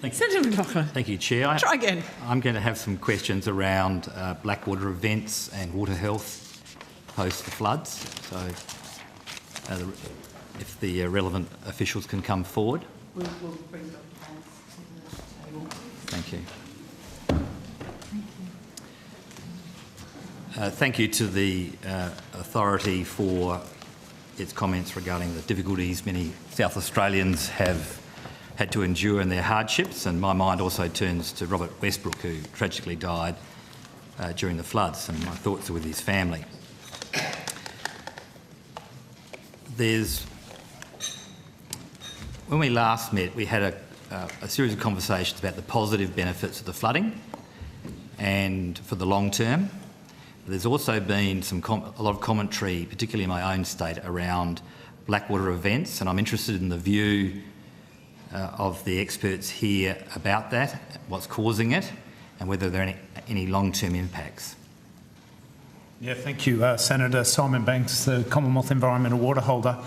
Senator McLaughlin. Thank you, Chair. Try again. I'm going to have some questions around blackwater events and water health post the floods. So if the relevant officials can come forward. We'll bring documents to the table. Thank you. Thank you to the authority for its comments regarding the difficulties many South Australians have had to endure in their hardships, and my mind also turns to Robert Westbrook, who tragically died during the floods, and my thoughts are with his family. When we last met, we had a series of conversations about the positive benefits of the flooding and for the long term. There's also been a lot of commentary, particularly in my own state, around blackwater events, and I'm interested in the view of the experts here about that, what's causing it, and whether there are any long-term impacts. Yeah, thank you, Senator. Simon Banks, the Commonwealth Environmental Water Holder.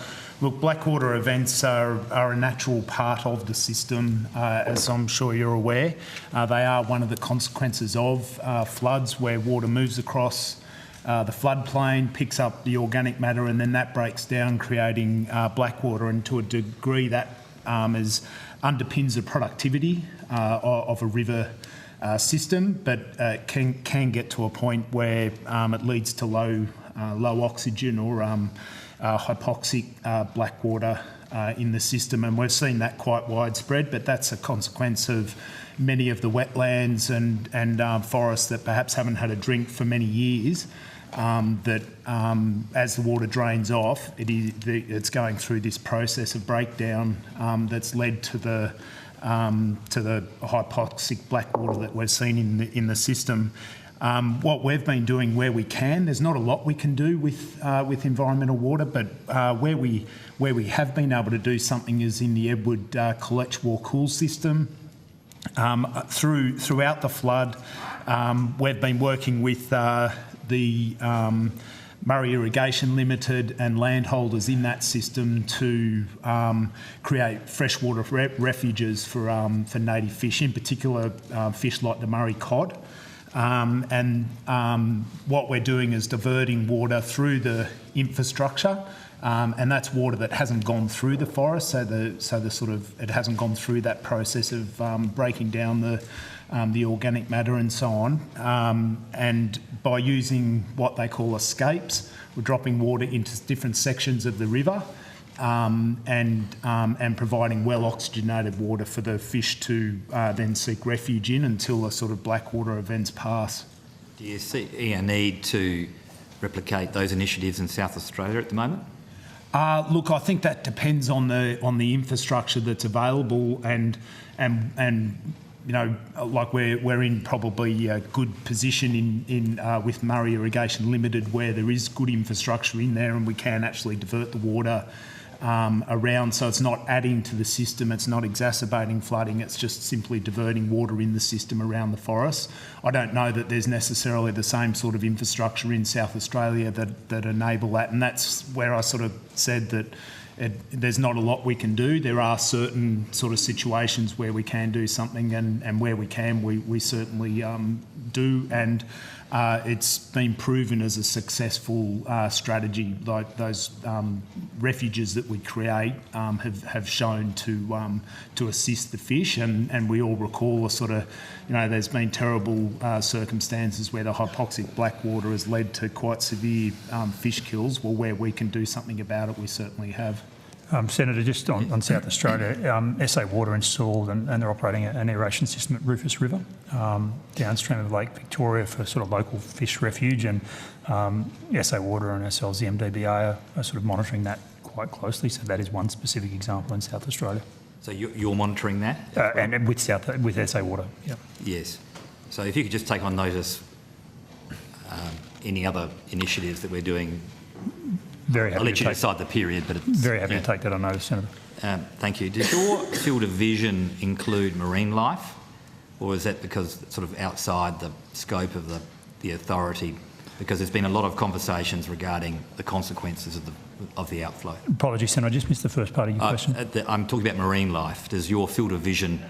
Look, blackwater events are a natural part of the system, as I'm sure you're aware. They are one of the consequences of floods, where water moves across the floodplain, picks up the organic matter, and then that breaks down, creating blackwater. And to a degree, that underpins the productivity of a river system, but can get to a point where it leads to low oxygen or hypoxic blackwater in the system, and we've seen that quite widespread. But that's a consequence of many of the wetlands and forests that perhaps haven't had a drink for many years. That as the water drains off, it's going through this process of breakdown that's led to the hypoxic blackwater that we've seen in the system. What we've been doing where we can, there's not a lot we can do with environmental water, but where we have been able to do something is in the Edward Collect-War-Cool system. Throughout the flood, we've been working with the Murray Irrigation Limited and landholders in that system to create freshwater refuges for native fish, in particular fish like the Murray cod. What we're doing is diverting water through the infrastructure, and that's water that hasn't gone through the forest, so it hasn't gone through that process of breaking down the organic matter and so on. And by using what they call escapes, we're dropping water into different sections of the river, and providing well oxygenated water for the fish to then seek refuge in until the sort of blackwater events pass. Do you see a need to replicate those initiatives in South Australia at the moment? Look, I think that depends on the infrastructure that's available, and you know, like we're in probably a good position in with Murray Irrigation Limited, where there is good infrastructure in there, and we can actually divert the water around, so it's not adding to the system, it's not exacerbating flooding, it's just simply diverting water in the system around the forest. I don't know that there's necessarily the same sort of infrastructure in South Australia that enable that, and that's where I sort of said that there's not a lot we can do. There are certain sort of situations where we can do something, and where we can, we certainly do, and it's been proven as a successful strategy. Like those refuges that we create have shown to assist the fish, and we all recall a sort of, you know, there's been terrible circumstances where the hypoxic blackwater has led to quite severe fish kills. Well, where we can do something about it, we certainly have. Senator, just on South Australia, SA Water installed and they're operating an aeration system at Rufus River, downstream of Lake Victoria, for sort of local fish refuge, and SA Water and ourselves, the MDBA, are sort of monitoring that quite closely. So that is one specific example in South Australia. So you're monitoring that? And with SA Water, yeah. Yes. So if you could just take on notice any other initiatives that we're doing. Very happy I'll let you decide the period, but it's... Very happy to take that on notice, Senator. Thank you. Does your field of vision include marine life, or is that because it's sort of outside the scope of the authority? Because there's been a lot of conversations regarding the consequences of the outflow. Apologies, Senator, I just missed the first part of your question. I'm talking about marine life. Does your field of vision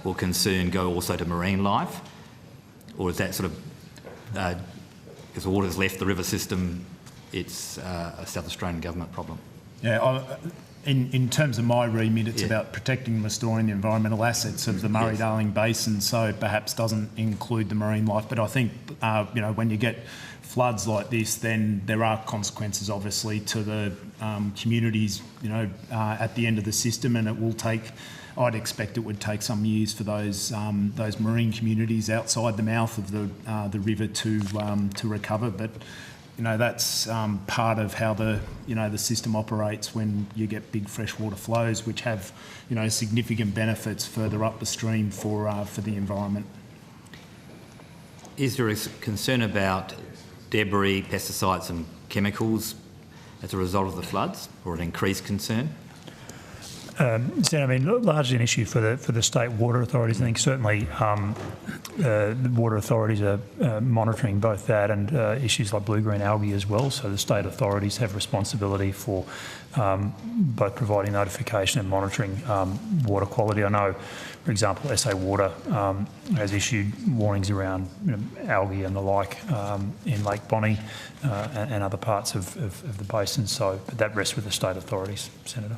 or concern go also to marine life? Or is that sort of, because water's left the river system, it's a South Australian government problem? Yeah, in terms of my remit, it's about protecting and restoring the environmental assets of the Murray-Darling Basin, so perhaps doesn't include the marine life. But I think, when you get floods like this, then there are consequences, obviously, to the communities, at the end of the system, and it will take, I'd expect it would take some years for those marine communities outside the mouth of the river to recover. But that's part of how the system operates when you get big freshwater flows, which have significant benefits further up the stream for the environment. Is there a concern about debris, pesticides and chemicals as a result of the floods, or an increased concern? Largely an issue for the state water authorities. I think certainly the water authorities are monitoring both that and issues like blue-green algae as well. So the state authorities have responsibility for both providing notification and monitoring water quality. I know, for example, SA Water has issued warnings around algae and the like in Lake Bonnie and other parts of the basin. So that rests with the state authorities, Senator.